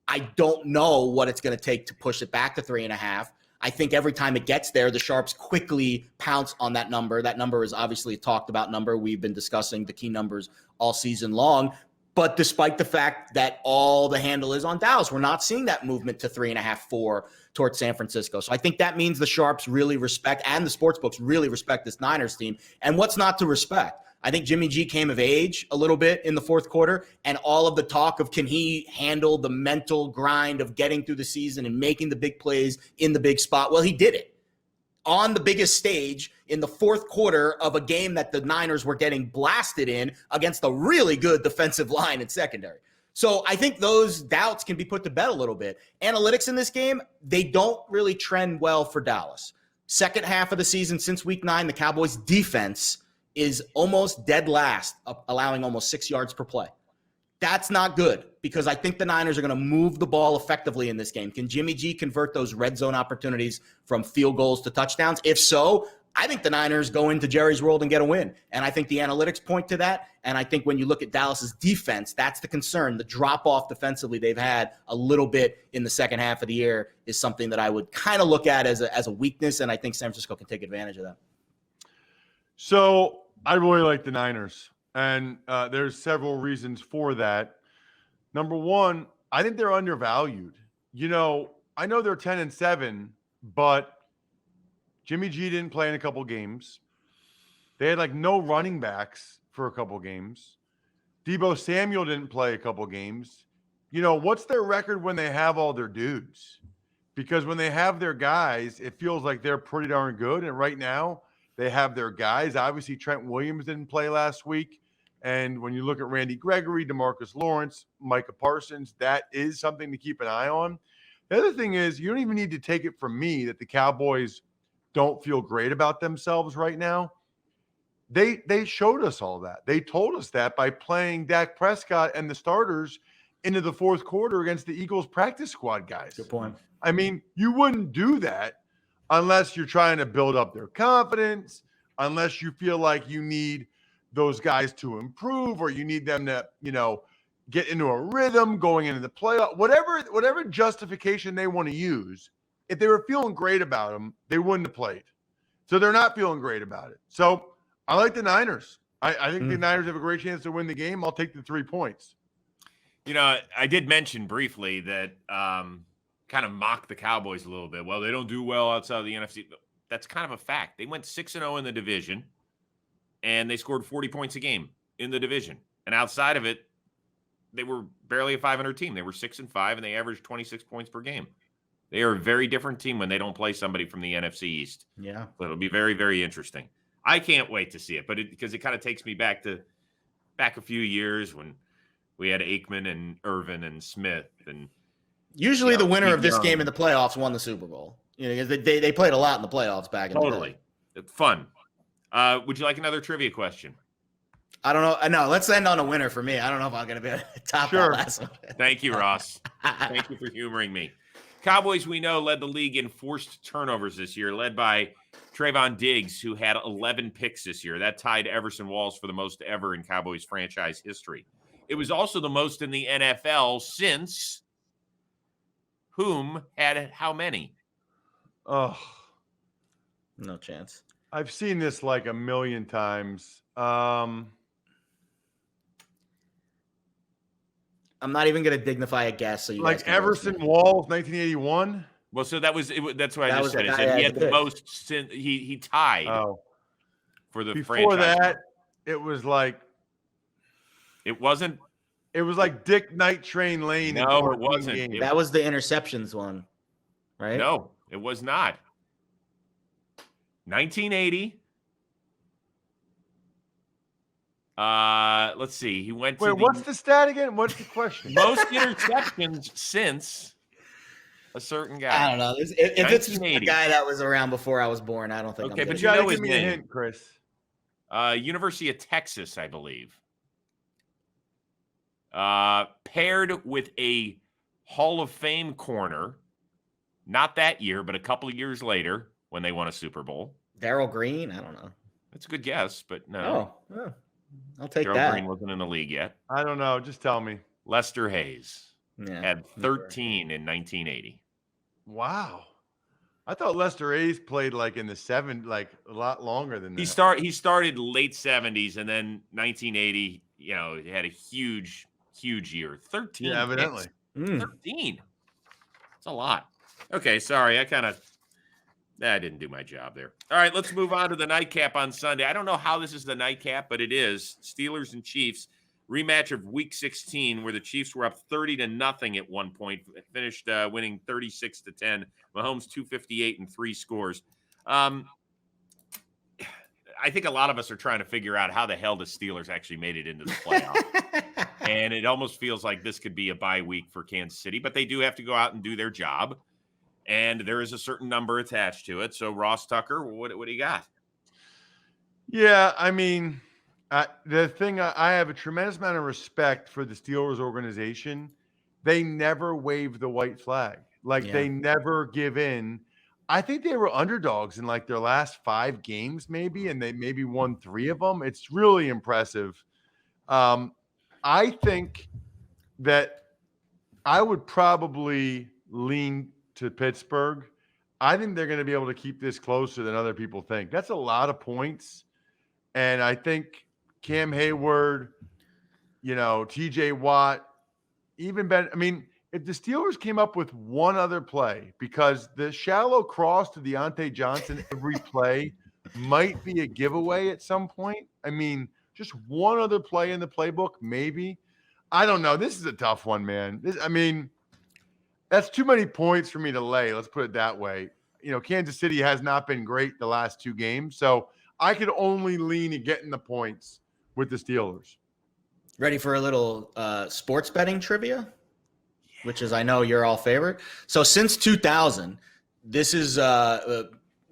I don't know what it's going to take to push it back to 3.5. I think every time it gets there, the Sharps quickly pounce on that number. That number is obviously a talked about number. We've been discussing the key numbers all season long. But despite the fact that all the handle is on Dallas, we're not seeing that movement to 3.5, 4 towards San Francisco. So I think that means the Sharps really respect, and the sportsbooks really respect this Niners team. And what's not to respect? I think Jimmy G came of age a little bit in the fourth quarter, and all of the talk of can he handle the mental grind of getting through the season and making the big plays in the big spot. Well, he did it on the biggest stage in the fourth quarter of a game that the Niners were getting blasted in against a really good defensive line and secondary. So I think those doubts can be put to bed a little bit. Analytics in this game, they don't really trend well for Dallas. Second half of the season since week 9, the Cowboys defense is almost dead last, allowing almost 6 yards per play. That's not good because I think the Niners are going to move the ball effectively in this game. Can Jimmy G convert those red zone opportunities from field goals to touchdowns? If so, I think the Niners go into Jerry's world and get a win. And I think the analytics point to that. And I think when you look at Dallas's defense, that's the concern. The drop-off defensively they've had a little bit in the second half of the year is something that I would kind of look at as a weakness, and I think San Francisco can take advantage of that.
So I really like the Niners, and there's several reasons for that. Number one, I think they're undervalued. You know, I know they're 10-7, but Jimmy G didn't play in a couple games. They had like no running backs for a couple games. Deebo Samuel didn't play a couple games. You know, what's their record when they have all their dudes? Because when they have their guys, it feels like they're pretty darn good. And right now, they have their guys. Obviously, Trent Williams didn't play last week. And when you look at Randy Gregory, DeMarcus Lawrence, Micah Parsons, that is something to keep an eye on. The other thing is, you don't even need to take it from me that the Cowboys don't feel great about themselves right now. They showed us all that. They told us that by playing Dak Prescott and the starters into the fourth quarter against the Eagles practice squad guys.
Good point.
I mean, you wouldn't do that unless you're trying to build up their confidence, unless you feel like you need those guys to improve or you need them to, you know, get into a rhythm going into the playoff, whatever justification they want to use. If they were feeling great about them, they wouldn't have played. So they're not feeling great about it. So I like the Niners. I think the Niners have a great chance to win the game. I'll take the 3 points.
You know, I did mention briefly that kind of mock the Cowboys a little bit. Well, they don't do well outside of the NFC. That's kind of a fact. They went 6-0 in the division, and they scored 40 points a game in the division. And outside of it, they were barely a 500 team. They were 6-5, and they averaged 26 points per game. They are a very different team when they don't play somebody from the NFC East.
Yeah.
So it'll be very, very interesting. I can't wait to see it, but because it kind of takes me back a few years when we had Aikman and Irvin and Smith. And
usually the winner of this game in the playoffs won the Super Bowl. You know, they played a lot in the playoffs back in the day.
Totally. Fun. Would you like another trivia question?
I don't know. No, let's end on a winner for me. I don't know if I'm going to be able to top that last one.
Thank you, Ross. Thank you for humoring me. Cowboys, we know, led the league in forced turnovers this year, led by Trayvon Diggs, who had 11 picks this year. That tied Everson Walls for the most ever in Cowboys franchise history. It was also the most in the NFL since whom had how many?
Oh,
no chance.
I've seen this like a million times.
I'm not even going to dignify a guess. So you
like Everson Walls, 1981.
Well, so that's what I just said. I said he had the most since he tied for the
Before
franchise.
Before that, it was like
it wasn't.
It was like Dick Night Train Lane.
No, it wasn't.
That was the interceptions one, right?
No, it was not. 1980. Let's see. He went to
what's the stat again? What's the question?
Most interceptions since a certain guy.
I don't know. If it's a guy that was around before I was born, I don't think.
Okay, but
you gotta give me a hint, Chris.
University of Texas, I believe. paired with a Hall of Fame corner, not that year, but a couple of years later when they won a Super Bowl.
Darryl Green? I don't know.
That's a good guess, but no.
Oh, I'll take
Darryl
that.
Green wasn't in the league yet.
I don't know. Just tell me.
Lester Hayes had 13
sure.
in 1980.
Wow. I thought Lester Hayes played like in the like a lot longer than that.
He started late 70s, and then 1980, he had a huge year. 13.
Yeah, evidently.
13. That's a lot. Okay, sorry. I didn't do my job there. All right, let's move on to the nightcap on Sunday. I don't know how this is the nightcap, but it is. Steelers and Chiefs, rematch of Week 16, where the Chiefs were up 30-0 at one point, finished winning 36-10. Mahomes 258 and 3 scores. I think a lot of us are trying to figure out how the hell the Steelers actually made it into the playoffs. And it almost feels like this could be a bye week for Kansas City, but they do have to go out and do their job. And there is a certain number attached to it. So, Ross Tucker, what do you got?
Yeah, I mean, the thing, I have a tremendous amount of respect for the Steelers organization. They never wave the white flag. They never give in. I think they were underdogs in like their last 5 games maybe, and they maybe won 3 of them. It's really impressive. I think that I would probably lean to Pittsburgh. I think they're going to be able to keep this closer than other people think. That's a lot of points. And I think Cam Hayward, TJ Watt, even Ben. I mean, if the Steelers came up with one other play, because the shallow cross to Deontay Johnson every play might be a giveaway at some point. I mean, just one other play in the playbook, maybe. I don't know. This is a tough one, man. That's too many points for me to lay. Let's put it that way. Kansas City has not been great the last 2 games, so I could only lean at getting the points with the Steelers.
Ready for a little sports betting trivia, which is, I know you're all favorite. So since 2000, this is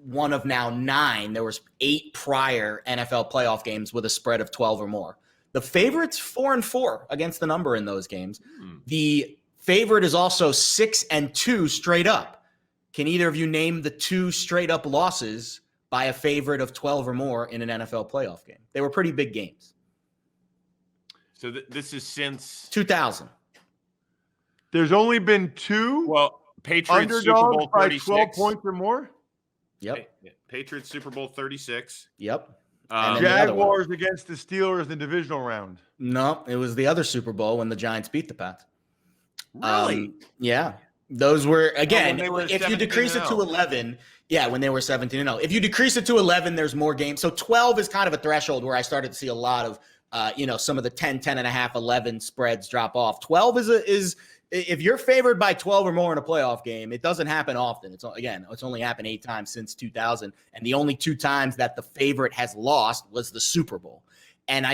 one of now 9. There was 8 prior NFL playoff games with a spread of 12 or more. The favorite's 4-4 against the number in those games. The favorite is also 6-2 straight up. Can either of you name the 2 straight up losses by a favorite of 12 or more in an NFL playoff game? They were pretty big games.
So this is since
2000.
There's only been 2.
Well, Patriots Super Bowl 36.
By 12 points or more.
Yep.
Patriots Super Bowl 36.
Yep.
Jaguars against the Steelers in the divisional round.
No, it was the other Super Bowl when the Giants beat the Pats.
Really?
Yeah. Those were, again, if you decrease it to
17-0.
11, when they were 17-0. If you decrease it to 11, there's more games. So 12 is kind of a threshold where I started to see a lot of, some of the 10, 10.5, 11 spreads drop off. 12 is if you're favored by 12 or more in a playoff game, it doesn't happen often. It's only happened 8 times since 2000. And the only 2 times that the favorite has lost was the Super Bowl. And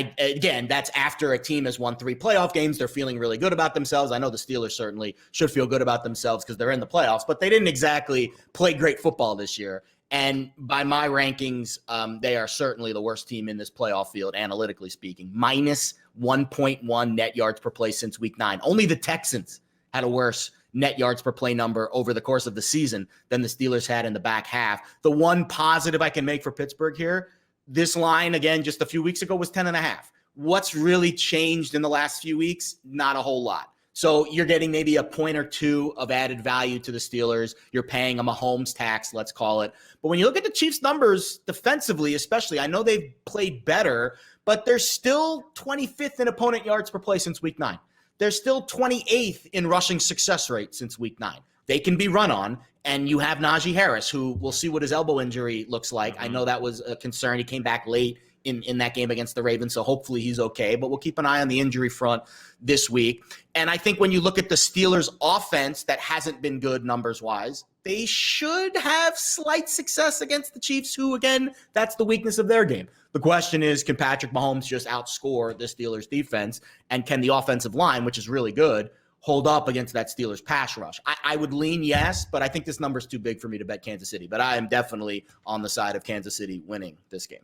that's after a team has won 3 playoff games. They're feeling really good about themselves. I know the Steelers certainly should feel good about themselves because they're in the playoffs, but they didn't exactly play great football this year. And by my rankings, they are certainly the worst team in this playoff field, analytically speaking. Minus 1.1 net yards per play since week 9. Only the Texans had a worse net yards per play number over the course of the season than the Steelers had in the back half. The one positive I can make for Pittsburgh here, this line, again, just a few weeks ago was 10.5. What's really changed in the last few weeks? Not a whole lot. So you're getting maybe a point or 2 of added value to the Steelers. You're paying a Mahomes tax, let's call it. But when you look at the Chiefs' numbers defensively, especially, I know they've played better, but they're still 25th in opponent yards per play since week 9. They're still 28th in rushing success rate since week 9. They can be run on, and you have Najee Harris, who we'll see what his elbow injury looks like. I know that was a concern. He came back late in that game against the Ravens, so hopefully he's okay. But we'll keep an eye on the injury front this week. And I think when you look at the Steelers' offense that hasn't been good numbers-wise, they should have slight success against the Chiefs, who, again, that's the weakness of their game. The question is, can Patrick Mahomes just outscore the Steelers' defense? And can the offensive line, which is really good, hold up against that Steelers pass rush? I would lean yes, but I think this number is too big for me to bet Kansas City. But I am definitely on the side of Kansas City winning this game.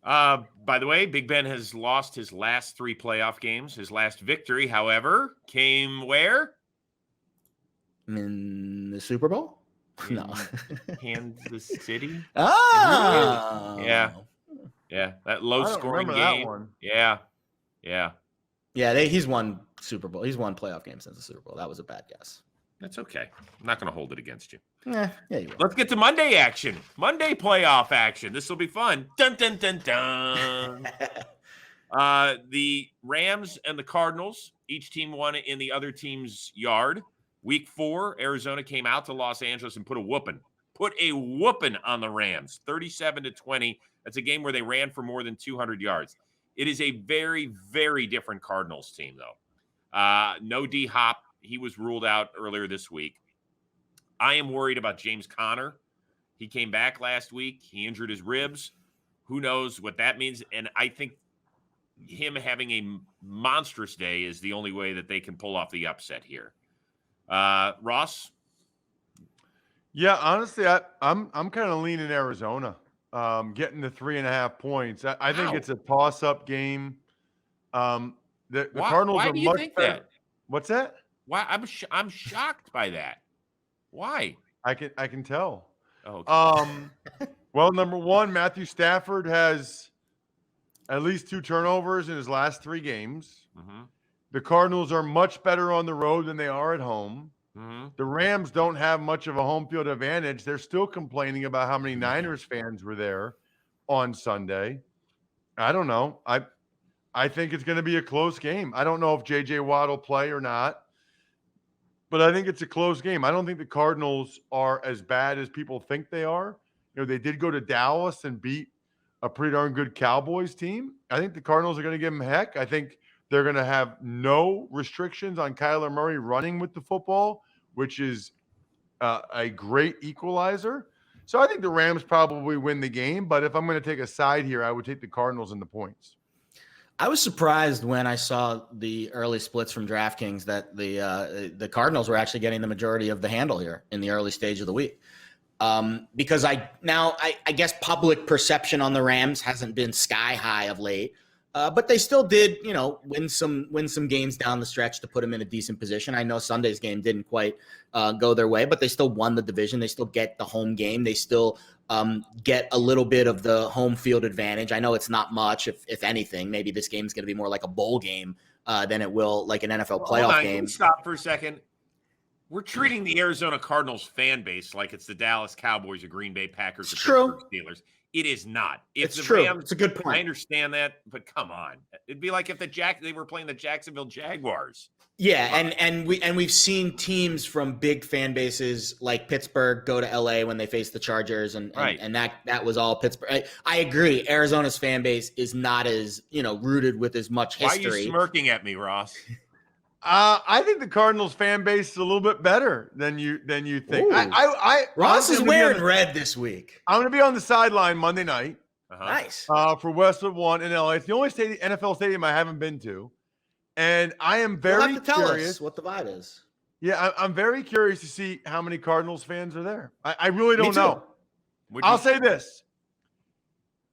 By the way, Big Ben has lost his last 3 playoff games. His last victory, however, came where?
In the Super Bowl? No.
Kansas City?
Oh.
Yeah. Yeah. That low
I don't
scoring
remember that
game.
one.
Yeah. Yeah.
Yeah, he's won Super Bowl. He's won playoff games since the Super Bowl. That was a bad guess.
That's okay. I'm not going to hold it against you.
Yeah, you will.
Let's get to Monday action. Monday playoff action. This will be fun. Dun, dun, dun, dun. The Rams and the Cardinals, each team won in the other team's yard. Week 4, Arizona came out to Los Angeles and put a whooping on the Rams, 37-20. That's a game where they ran for more than 200 yards. It is a very, very different Cardinals team, though. No D-Hop. He was ruled out earlier this week. I am worried about James Conner. He came back last week. He injured his ribs. Who knows what that means? And I think him having a monstrous day is the only way that they can pull off the upset here. Ross?
Yeah, honestly, I'm kind of leaning Arizona, getting the 3.5 points. I think it's a toss-up game. The Cardinals
why
are
do you
much
think
better.
that?
What's that?
Why? I'm shocked by that. Why?
I can tell.
Oh, okay.
Well, number one, Matthew Stafford has at least 2 turnovers in his last 3 games.
Mm-hmm.
The Cardinals are much better on the road than they are at home.
Mm-hmm.
The Rams don't have much of a home field advantage. They're still complaining about how many Niners fans were there on Sunday. I don't know. I think it's going to be a close game. I don't know if J.J. Watt will play or not, but I think it's a close game. I don't think the Cardinals are as bad as people think they are. You know, they did go to Dallas and beat a pretty darn good Cowboys team. I think the Cardinals are going to give them heck. I think they're going to have no restrictions on Kyler Murray running with the football, which is a great equalizer. So I think the Rams probably win the game, but if I'm going to take a side here, I would take the Cardinals in the points.
I was surprised when I saw the early splits from DraftKings that the Cardinals were actually getting the majority of the handle here in the early stage of the week. Because I guess public perception on the Rams hasn't been sky high of late. But they still did, win some games down the stretch to put them in a decent position. I know Sunday's game didn't quite go their way, but they still won the division. They still get the home game. They still get a little bit of the home field advantage. I know it's not much, if anything. Maybe this game's going to be more like a bowl game than it will like an NFL playoff game.
Stop for a second. We're treating the Arizona Cardinals fan base like it's the Dallas Cowboys or Green Bay Packers or Pittsburgh Steelers. It is not.
It's true. It's a good point.
I understand that, but come on. It'd be like if they were playing the Jacksonville Jaguars.
Yeah, and we've seen teams from big fan bases like Pittsburgh go to LA when they face the Chargers, and that was all Pittsburgh. I agree. Arizona's fan base is not as rooted with as much history.
Why are you smirking at me, Ross?
I think the Cardinals fan base is a little bit better than you think.
Ross is wearing red this week.
I'm going to be on the sideline Monday night.
Nice.
For Westwood One in LA. It's the only NFL stadium I haven't been to, and I am very
You'll have to tell
curious
us what the vibe is.
Yeah, I'm very curious to see how many Cardinals fans are there. I really don't know. I'll say this: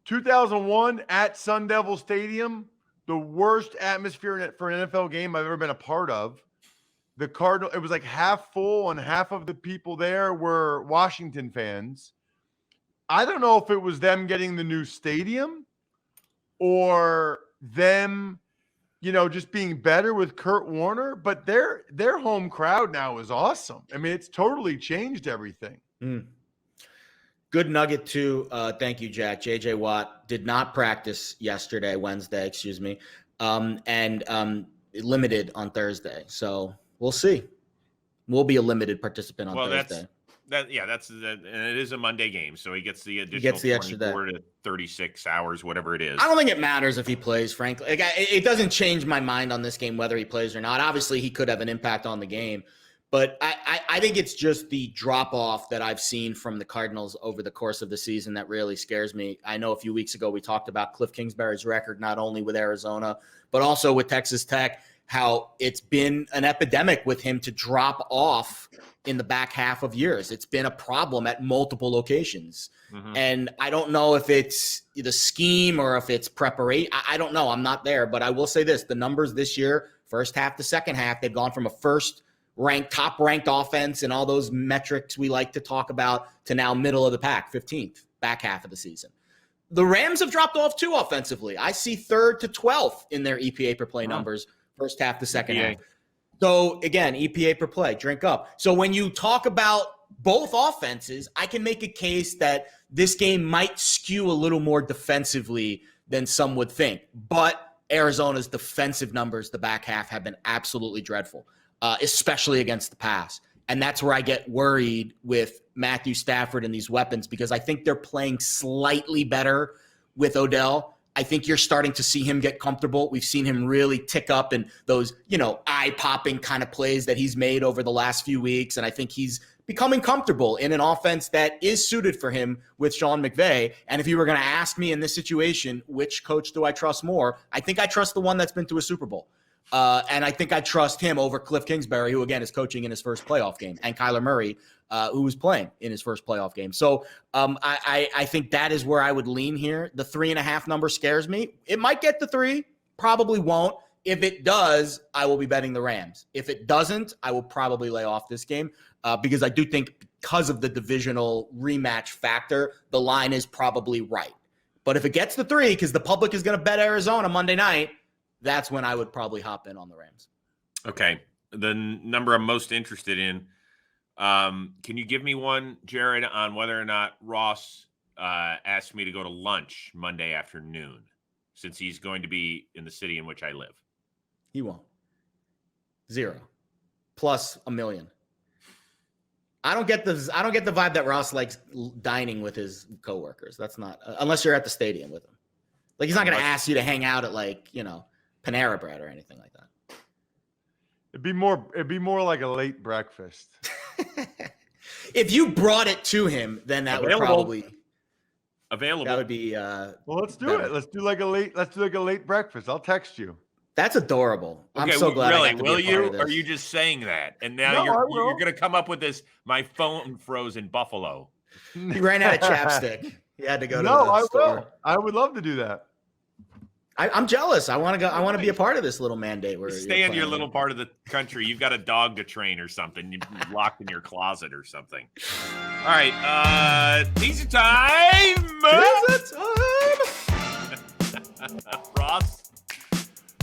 2001 at Sun Devil Stadium. The worst atmosphere for an NFL game I've ever been a part of. It was like half full, and half of the people there were Washington fans. I don't know if it was them getting the new stadium or them, just being better with Kurt Warner, but their home crowd now is awesome. I mean, it's totally changed everything.
Good nugget too. Thank you, Jack. J.J. Watt did not practice Wednesday, and limited on Thursday. So we'll see. We'll be a limited participant on Thursday.
And it is a Monday game, so he gets the additional
extra
24 to 36 hours, whatever it is.
I don't think it matters if he plays, frankly. It doesn't change my mind on this game whether he plays or not. Obviously, he could have an impact on the game. But I think it's just the drop-off that I've seen from the Cardinals over the course of the season that really scares me. I know a few weeks ago we talked about Cliff Kingsbury's record, not only with Arizona, but also with Texas Tech. how it's been an epidemic with him to drop off in the back half of years. It's been a problem at multiple locations. And I don't know if it's the scheme or if it's preparation. I don't know. I'm not there. But I will say this. The numbers this year, first half to second half, they've gone from a top-ranked offense and all those metrics we like to talk about to now middle of the pack, 15th, back half of the season. The Rams have dropped off too offensively. I see 3rd to 12th in their EPA per play numbers, first half to second half. So, again, EPA per play, drink up. So when you talk about both offenses, I can make a case that this game might skew a little more defensively than some would think. But Arizona's defensive numbers the back half have been absolutely dreadful, especially against the pass. And that's where I get worried with Matthew Stafford and these weapons, because I think they're playing slightly better with Odell. I think you're starting to see him get comfortable. We've seen him really tick up in those, eye-popping kind of plays that he's made over the last few weeks. And I think he's becoming comfortable in an offense that is suited for him with Sean McVay. And if you were going to ask me in this situation, which coach do I trust more? I think I trust the one that's been to a Super Bowl. And I think I trust him over Cliff Kingsbury, who, again, is coaching in his first playoff game, and Kyler Murray, who was playing in his first playoff game. So I think that is where I would lean here. The 3.5 number scares me. It might get to 3, probably won't. If it does, I will be betting the Rams. If it doesn't, I will probably lay off this game because I do think because of the divisional rematch factor, the line is probably right. But if it gets to 3, because the public is going to bet Arizona Monday night, that's when I would probably hop in on the Rams.
Okay. The number I'm most interested in, can you give me one, Jared, on whether or not Ross asked me to go to lunch Monday afternoon, since he's going to be in the city in which I live?
He won't. 0 plus $1 million. I don't get the vibe that Ross likes dining with his coworkers. That's not unless you're at the stadium with him. Like, he's not going to ask you to hang out at Panera Bread or anything like that.
It'd be more like a late breakfast.
If you brought it to him, then that would probably
available.
That would be
well, let's do it. Let's do like a late breakfast. I'll text you.
That's adorable.
Okay,
I'm so glad.
Really,
I got to
will
be a part
you?
of this.
Or are you just saying that? And now
No,
you're going to come up with this. My phone froze in Buffalo.
He ran out of chapstick. He had to go to the
I
store.
will. I would love to do that.
I'm jealous. I want to go. I want to be a part of this little mandate. Where
stay in your little part of the country. You've got a dog to train or something. You're locked in your closet or something. All right, teaser time.
Teaser time.
Ross.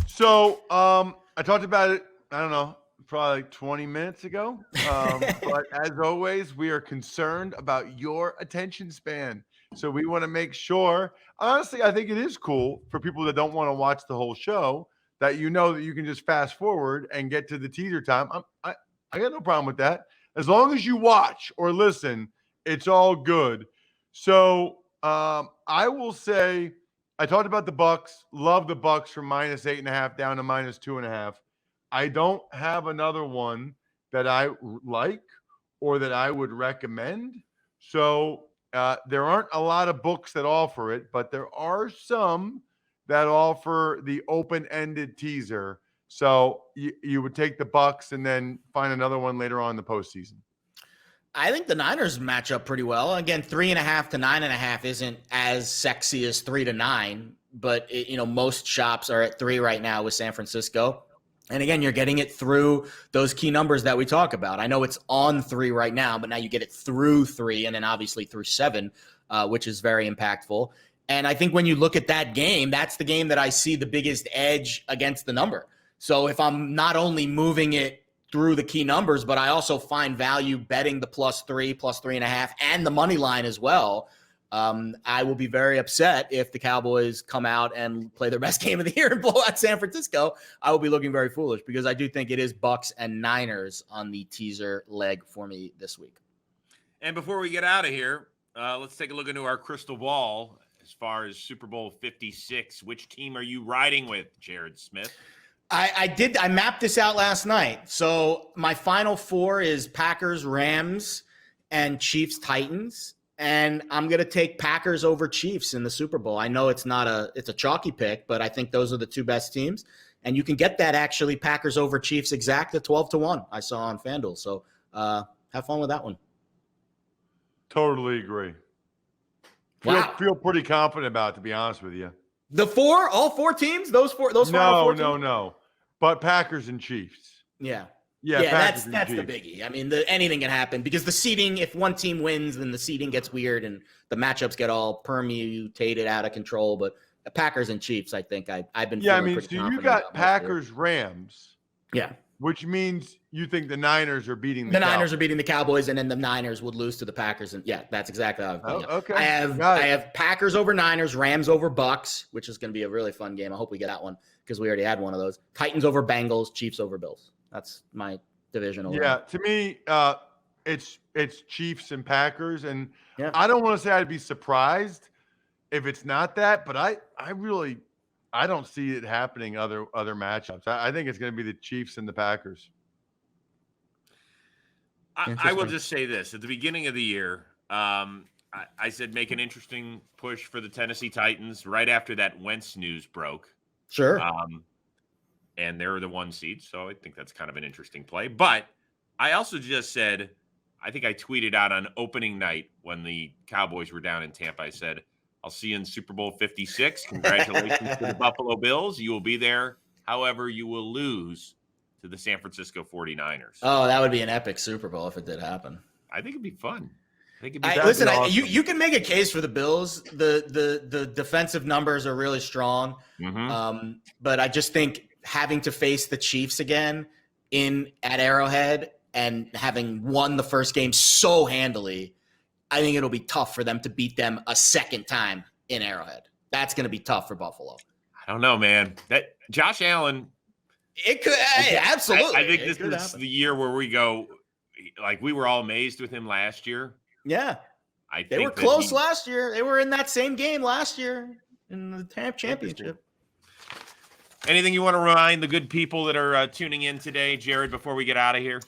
So I talked about it. I don't know, probably like 20 minutes ago. But as always, we are concerned about your attention span. So we want to make sure, honestly, I think it is cool for people that don't want to watch the whole show that you know that you can just fast forward and get to the teaser time. I got no problem with that. As long as you watch or listen, it's all good. So I will say, I talked about the Bucks, love the Bucks from -8.5 down to -2.5. I don't have another one that I like or that I would recommend. So there aren't a lot of books that offer it, but there are some that offer the open-ended teaser. So you would take the Bucks and then find another one later on in the postseason.
I think the Niners match up pretty well. Again, 3.5 to 9.5 isn't as sexy as 3 to 9, but most shops are at 3 right now with San Francisco. And again, you're getting it through those key numbers that we talk about. I know it's on 3 right now, but now you get it through 3 and then obviously through 7, which is very impactful. And I think when you look at that game, that's the game that I see the biggest edge against the number. So if I'm not only moving it through the key numbers, but I also find value betting the +3, +3.5, and the money line as well. I will be very upset if the Cowboys come out and play their best game of the year and blow out San Francisco. I will be looking very foolish because I do think it is Bucks and Niners on the teaser leg for me this week.
And before we get out of here, let's take a look into our crystal ball as far as Super Bowl 56. Which team are you riding with, Jared Smith?
I mapped this out last night. So my final 4 is Packers, Rams, and Chiefs, Titans. And I'm going to take Packers over Chiefs in the Super Bowl. I know it's a chalky pick, but I think those are the 2 best teams. And you can get that actually Packers over Chiefs exact at 12-1 I saw on FanDuel. So have fun with that one.
Totally agree. Feel pretty confident about it, to be honest with you.
All four teams? Those four teams?
No. But Packers and Chiefs.
Yeah.
Yeah,
that's the biggie. I mean, anything can happen because the seeding, if one team wins, then the seeding gets weird and the matchups get all permutated out of control. But the Packers and Chiefs, I think I've been feeling pretty confident.
So you got Packers, Rams.
Yeah.
Which means you think the Niners are beating
the Niners are beating the Cowboys, and then the Niners would lose to the Packers. And yeah, that's exactly how I'm thinking.
Okay.
I have Packers over Niners, Rams over Bucks, which is going to be a really fun game. I hope we get that one because we already had one of those. Titans over Bengals, Chiefs over Bills. That's my divisional.
Yeah, to me, it's Chiefs and Packers, and I don't want to say I'd be surprised if it's not that, but I don't see it happening other matchups. I think it's going to be the Chiefs and the Packers.
I will just say this. At the beginning of the year, I said make an interesting push for the Tennessee Titans right after that Wentz news broke.
Sure.
And they're the 1 seed, so I think that's kind of an interesting play. But I also just said, I think I tweeted out on opening night when the Cowboys were down in Tampa, I said, I'll see you in Super Bowl 56. Congratulations to the Buffalo Bills. You will be there. However, you will lose to the San Francisco 49ers.
Oh, that would be an epic Super Bowl if it did happen.
I think it'd be fun.
Listen, awesome. You can make a case for the Bills. The defensive numbers are really strong.
Mm-hmm.
But I just think having to face the Chiefs again at Arrowhead and having won the first game so handily, I think it'll be tough for them to beat them a second time in Arrowhead. That's going to be tough for Buffalo.
I don't know, man. That Josh Allen.
It could absolutely.
I think this is the year where we go. Like we were all amazed with him last year.
Yeah, they were close last year. They were in that same game last year in the championship.
Anything you want to remind the good people that are tuning in today, Jared, before we get out of here?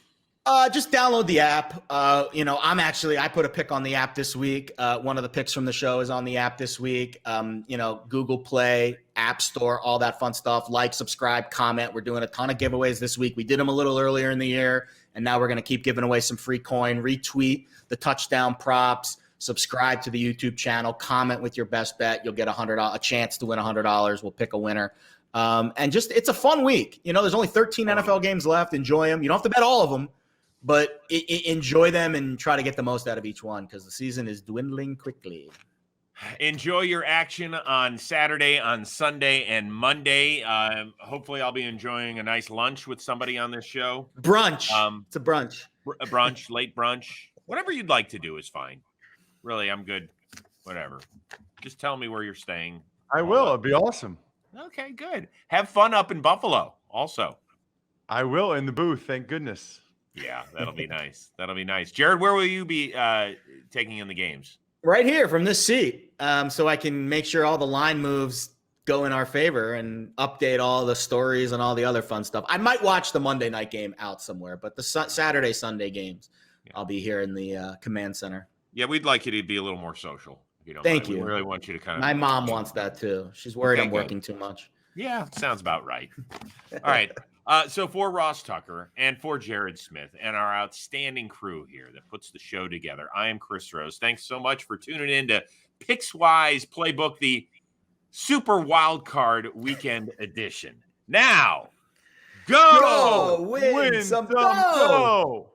Just download the app. I put a pick on the app this week. One of the picks from the show is on the app this week. Google Play, App Store, all that fun stuff. Like, subscribe, comment. We're doing a ton of giveaways this week. We did them a little earlier in the year, and now we're going to keep giving away some free coin. Retweet the touchdown props. Subscribe to the YouTube channel. Comment with your best bet. You'll get a chance to win $100. We'll pick a winner. It's a fun week. There's only 13 NFL games left. Enjoy them. You don't have to bet all of them. But enjoy them and try to get the most out of each one because the season is dwindling quickly.
Enjoy your action on Saturday, on Sunday, and Monday. Hopefully, I'll be enjoying a nice lunch with somebody on this show.
Brunch. It's a brunch.
A brunch, late brunch. Whatever you'd like to do is fine. Really, I'm good. Whatever. Just tell me where you're staying.
I will. It'd be awesome.
Okay, good. Have fun up in Buffalo also.
I will in the booth. Thank goodness.
Yeah, that'll be nice. That'll be nice. Jared, where will you be taking in the games?
Right here from this seat, so I can make sure all the line moves go in our favor and update all the stories and all the other fun stuff. I might watch the Monday night game out somewhere, but the Saturday, Sunday games, I'll be here in the command center.
Yeah, we'd like you to be a little more social.
Thank you.
We really want you to kind of.
My mom wants that too. She's worried I'm working too much.
Yeah, sounds about right. All right. So for Ross Tucker and for Jared Smith and our outstanding crew here that puts the show together, I am Chris Rose. Thanks so much for tuning in to Pickswise Playbook, the Super Wildcard Weekend Edition. Now, go
win some dough.